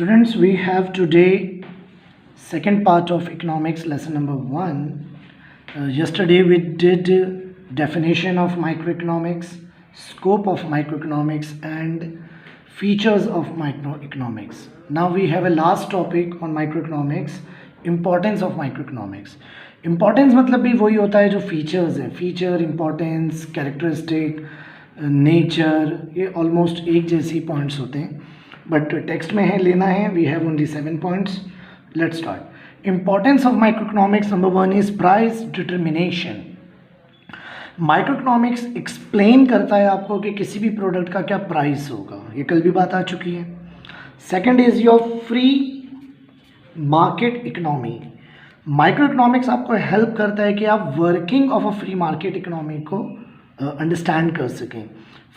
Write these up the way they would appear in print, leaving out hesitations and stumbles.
Students, we have today second part of economics lesson number 1. Yesterday we did definition of microeconomics, scope of microeconomics and features of microeconomics. Now we have a last topic on microeconomics, importance of microeconomics. Importance मतलब भी वही होता है जो features है, feature, importance, characteristic, nature, ये almost एक जैसी points होते हैं. बट टेक्स्ट में है लेना है we have only 7 points. Let's start. Importance of microeconomics number 1 is price determination. Microeconomics explain करता है आपको कि किसी भी प्रोडक्ट का क्या प्राइस होगा, ये कल भी बात आ चुकी है. Second is your free market economy. Microeconomics आपको हेल्प करता है कि आप working of a free market economy को अंडरस्टैंड कर सकें.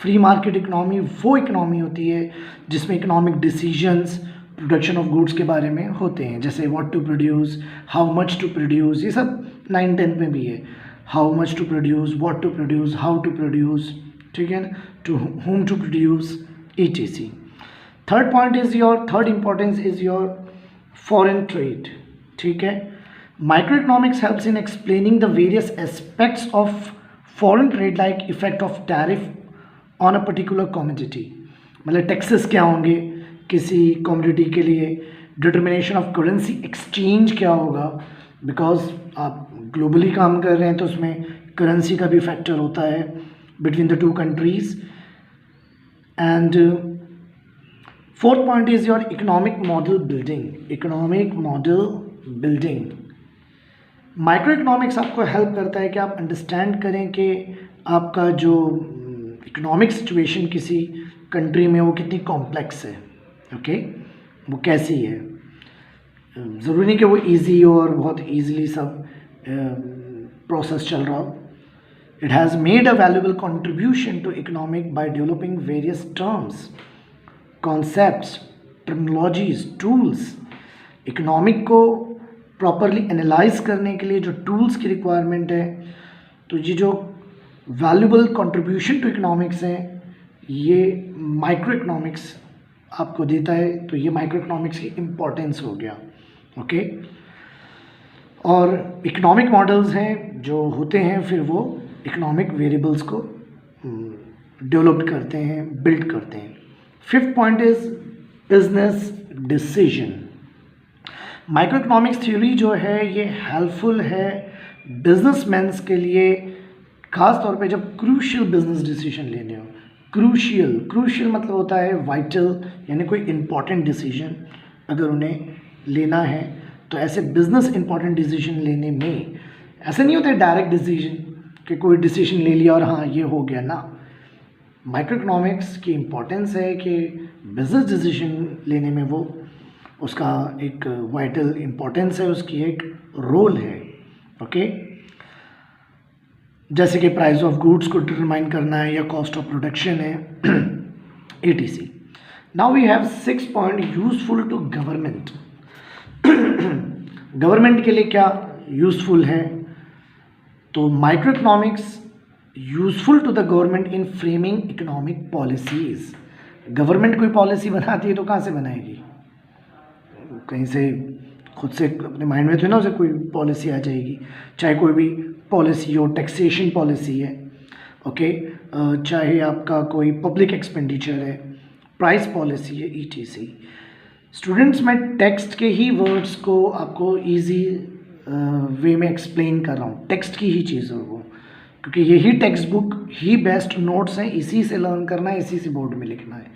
फ्री मार्केट इकोनॉमी वो इकोनॉमी होती है जिसमें economic decisions production of goods के बारे में होते हैं, जैसे what to produce, how much to produce, ये सब 9-10 में भी है. How much to produce, what to produce, how to produce, ठीक है ना, to whom to produce, etc. Third point is your third importance is your foreign trade. ठीक है, micro economics helps in explaining the various aspects of foreign trade like effect of tariff on a particular commodity. मतलब taxes क्या होंगे किसी commodity के लिए, determination of currency exchange क्या होगा, बिकॉज आप ग्लोबली काम कर रहे हैं तो उसमें करेंसी का भी फैक्टर होता है between the two countries. And fourth point is your economic model building. Economic model building micro economics आपको हेल्प करता है कि आप अंडरस्टैंड करें कि आपका जो इकोनॉमिक सिचुएशन किसी कंट्री में वो कितनी कॉम्प्लेक्स है. ओके, वो कैसी है. ज़रूरी नहीं कि वो इजी हो और बहुत इजीली सब प्रोसेस चल रहा हो. It has made a valuable contribution to economic by developing various terms, concepts, terminologies, tools. Economic को प्रॉपरली एनालाइज करने के लिए जो टूल्स की रिक्वायरमेंट है, तो ये जो वैल्यूएबल कंट्रीब्यूशन टू इकोनॉमिक्स हैं ये माइक्रो इकोनॉमिक्स आपको देता है. तो ये माइक्रो इकोनॉमिक्स की इम्पोर्टेंस हो गया. ओके, और इकोनॉमिक मॉडल्स हैं जो होते हैं फिर वो इकोनॉमिक वेरिएबल्स को डेवलप करते हैं, बिल्ड करते हैं. Fifth point is business decision. Micro economics theory जो है ये हेल्पफुल है बिजनेसमैन्स के लिए, खास तौर पे जब क्रूशियल बिजनेस डिसीजन लेने हो. क्रूशियल मतलब होता है वाइटल, यानी कोई इम्पॉर्टेंट डिसीजन अगर उन्हें लेना है तो ऐसे बिजनेस इम्पॉर्टेंट डिसीजन लेने में ऐसे नहीं होता है डायरेक्ट डिसीजन कि कोई डिसीजन ले लिया और हाँ ये हो गया ना. माइक्रो इकोनॉमिक्स की इम्पोर्टेंस है कि बिजनेस डिसीजन लेने में वो उसका एक वाइटल इम्पोर्टेंस है, उसकी एक रोल है. ओके, जैसे कि प्राइस ऑफ गुड्स को डिटरमाइन करना है या कॉस्ट ऑफ प्रोडक्शन है, etc. Now we have 6 point useful to government. Government के लिए क्या यूजफुल है, तो micro economics useful to the government in framing economic policies. Government कोई पॉलिसी बनाती है तो कहाँ से बनाएगी, कहीं से खुद से अपने माइंड में तो ना उसे कोई पॉलिसी आ जाएगी. चाहे कोई भी पॉलिसी हो, टैक्सेशन पॉलिसी है, ओके, चाहे आपका कोई पब्लिक एक्सपेंडिचर है, प्राइस पॉलिसी है, etc. स्टूडेंट्स, मैं टेक्स्ट के ही वर्ड्स को आपको इजी वे में एक्सप्लेन कर रहा हूँ, टेक्स्ट की ही चीज़ों को, क्योंकि यही टेक्स्ट बुक ही बेस्ट नोट्स हैं, इसी से लर्न करना है, इसी से बोर्ड में लिखना है.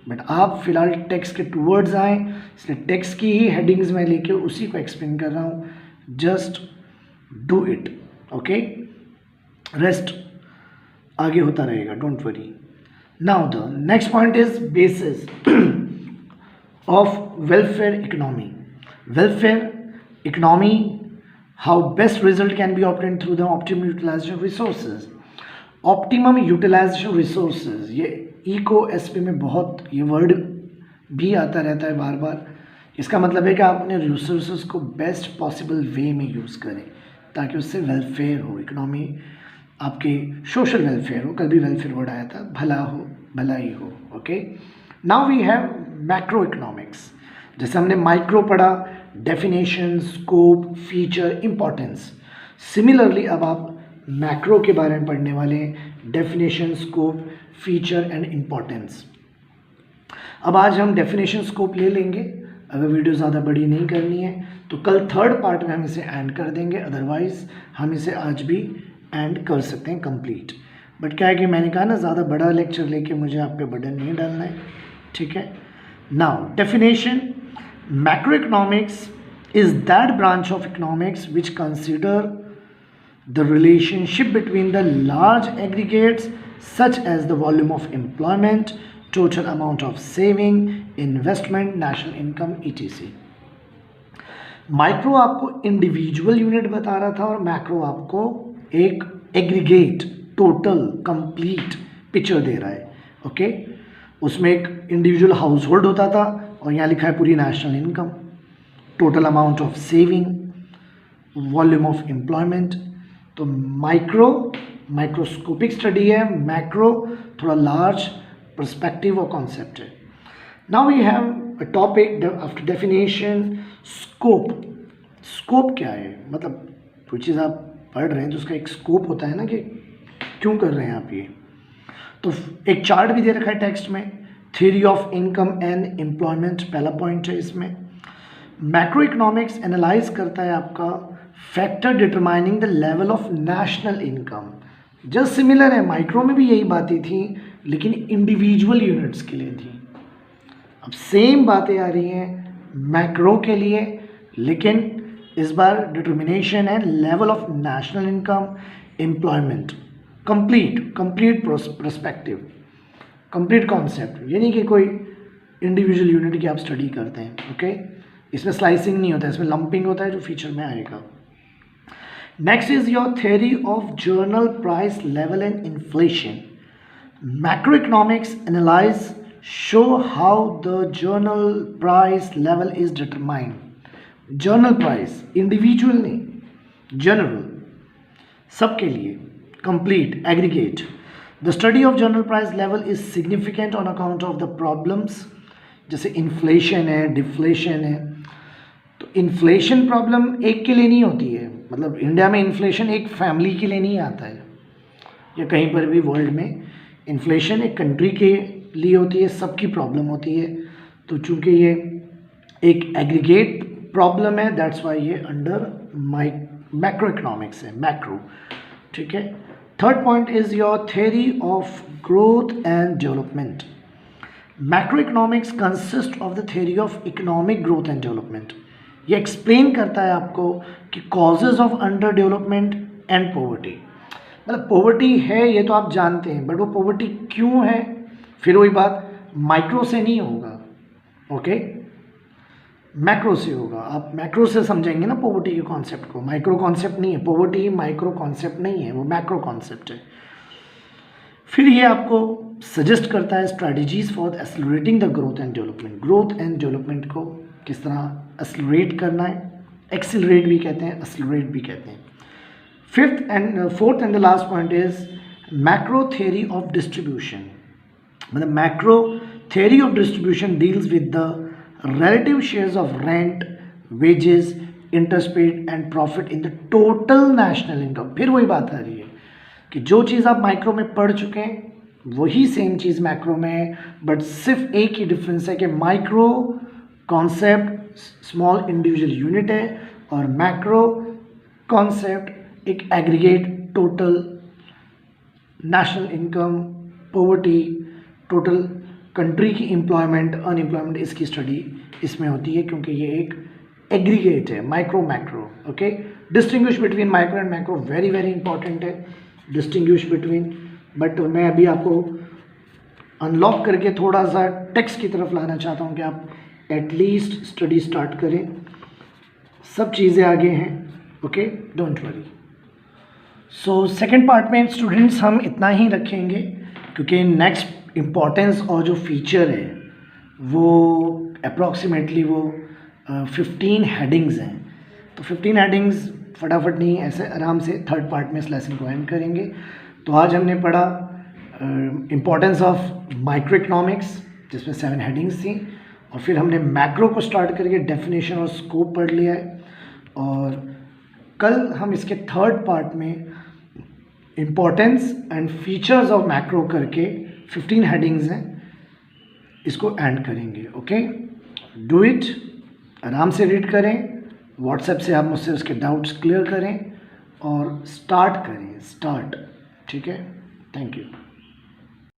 बट आप फिलहाल टेक्स्ट के टूवर्ड्स आएँ, इसलिए टेक्स्ट की ही हेडिंग्स में लेके उसी को एक्सप्लेन कर रहा हूँ. Just do it. Okay, rest आगे होता रहेगा, don't worry. Now the next point is basis of welfare economy. Welfare economy, how best result can be obtained through the optimum utilisation resources. Optimum utilisation resources, ये ECOSP में बहुत ये word भी आता रहता है बार बार. इसका मतलब है कि आप अपने रिसोर्सेज को बेस्ट पॉसिबल वे में यूज़ करें ताकि उससे वेलफेयर हो, इकोनॉमी आपके सोशल वेलफेयर हो. कल भी वेलफेयर वर्ड आया था, भला हो, भलाई हो. Okay, now we have macro economics. जैसे हमने माइक्रो पढ़ा, definition, scope, feature, importance. Similarly अब आप मैक्रो के बारे में पढ़ने वाले हैं, definition, scope, feature and importance. अब आज हम डेफिनेशन स्कोप ले लेंगे। अगर वीडियो ज़्यादा बड़ी नहीं करनी है तो कल थर्ड पार्ट में हम इसे एंड कर देंगे, अदरवाइज हम इसे आज भी एंड कर सकते हैं कंप्लीट। बट क्या है कि मैंने कहा ना, ज़्यादा बड़ा लेक्चर लेके मुझे आप पे बर्डन नहीं डालना है, ठीक है। Now definition, macro economics is that branch of economics which consider the relationship between the large aggregates such as the volume of employment, total amount of saving, investment, national income, etc. Micro आपको individual unit बता रहा था और macro आपको एक aggregate, total, complete picture दे रहा है। Okay, उसमें एक इंडिविजुअल हाउस होल्ड होता था और यहाँ लिखा है पूरी national income, total amount of saving, volume of employment. तो माइक्रो माइक्रोस्कोपिक स्टडी है, मैक्रो थोड़ा लार्ज पर्सपेक्टिव और कॉन्सेप्ट है। Now we have a topic after definition, scope. Scope क्या है, मतलब कोई चीज़ आप पढ़ रहे हैं तो उसका एक स्कोप होता है ना, कि क्यों कर रहे हैं आप ये। तो एक चार्ट भी दे रखा है टेक्स्ट में, theory of income and employment पहला पॉइंट है इसमें। मैक्रो इकोनॉमिक्स एनालाइज करता है आपका factor determining the level of national income. Just similar है, माइक्रो में भी यही बातें थी लेकिन इंडिविजुअल यूनिट्स के लिए थी। अब सेम बातें आ रही हैं मैक्रो के लिए, लेकिन इस बार डिटर्मिनेशन है level of national income, employment, complete perspective, complete concept. यानी कि कोई इंडिविजुअल यूनिट की आप स्टडी करते हैं। ओके, इसमें स्लाइसिंग नहीं होता है, इसमें लंपिंग होता है जो फीचर में आएगा। Next is your theory of journal price level and inflation. Macro economics analyse show how the journal price level is determined. Journal price individual नहीं, जनरल, सबके लिए, complete, aggregate. The study of journal price level is significant on account of the problems, जैसे inflation है, deflation है। तो inflation problem एक के लिए नहीं होती है, मतलब इंडिया में इन्फ्लेशन एक फैमिली के लिए नहीं आता है, या कहीं पर भी वर्ल्ड में इन्फ्लेशन एक कंट्री के लिए होती है, सबकी प्रॉब्लम होती है। तो चूंकि ये एक एग्रीगेट प्रॉब्लम है, दैट्स वाई ये अंडर मैक्रो इकोनॉमिक्स है, मैक्रो, ठीक है। Third point is your theory of growth and development. Macroeconomics consist of the theory of economic growth and development. ये एक्सप्लेन करता है आपको कि causes of under development and poverty. मतलब पॉवर्टी है ये तो आप जानते हैं, बट वो पॉवर्टी क्यों है, फिर वही बात माइक्रो से नहीं होगा, ओके, मैक्रो से होगा। आप मैक्रो से समझेंगे ना पॉवर्टी के कॉन्सेप्ट को, माइक्रो कॉन्सेप्ट नहीं है पॉवर्टी, माइक्रो कॉन्सेप्ट नहीं है, वो मैक्रो कॉन्सेप्ट है। फिर ये आपको सजेस्ट करता है strategies for accelerating the growth and development. Growth and development को किस तरह एक्सेलरेट करना है, एक्सेलरेट भी कहते हैं, एक्सेलरेट भी कहते हैं। Fourth and the last point is macro theory of distribution. मतलब macro theory of distribution deals with the relative shares of rent, wages, interest paid and profit in the total national income। फिर वही बात आ रही है कि जो चीज़ आप micro में पढ़ चुके हैं वही सेम चीज़ मैक्रो में है, बट सिर्फ एक ही डिफरेंस है कि micro concept small individual unit है और मैक्रो कॉन्सेप्ट एक aggregate total national income, poverty, total country की एम्प्लॉयमेंट, अनएम्प्लॉयमेंट, इसकी स्टडी इसमें होती है क्योंकि ये एक एग्रीगेट है, micro macro. Okay, distinguish between micro and macro very very important है, डिस्टिंग्विश बिटवीन। बट मैं अभी आपको अनलॉक करके थोड़ा सा टेक्स्ट की तरफ लाना चाहता हूँ कि आप एटलीस्ट स्टडी स्टार्ट करें, सब चीज़ें आगे हैं। Okay, don't worry. So second part में स्टूडेंट्स हम इतना ही रखेंगे क्योंकि नेक्स्ट इम्पॉर्टेंस और जो फीचर है वो अप्रॉक्सीमेटली वो 15 हेडिंग्स हैं। तो 15 हेडिंग्स फटाफट नहीं, ऐसे आराम से थर्ड पार्ट में इस लेसन को एंड करेंगे। तो आज हमने पढ़ा इम्पॉर्टेंस ऑफ माइक्रो इकोनॉमिक्स जिसमें 7 हेडिंग्स थी, और फिर हमने मैक्रो को स्टार्ट करके डेफिनेशन और स्कोप पढ़ लिया है, और कल हम इसके थर्ड पार्ट में importance and features of macro करके 15 हेडिंग्स हैं, इसको एंड करेंगे। ओके, डू इट, आराम से रीड करें, व्हाट्सएप से आप मुझसे उसके डाउट्स क्लियर करें और स्टार्ट करें, स्टार्ट। ठीक है, थैंक यू।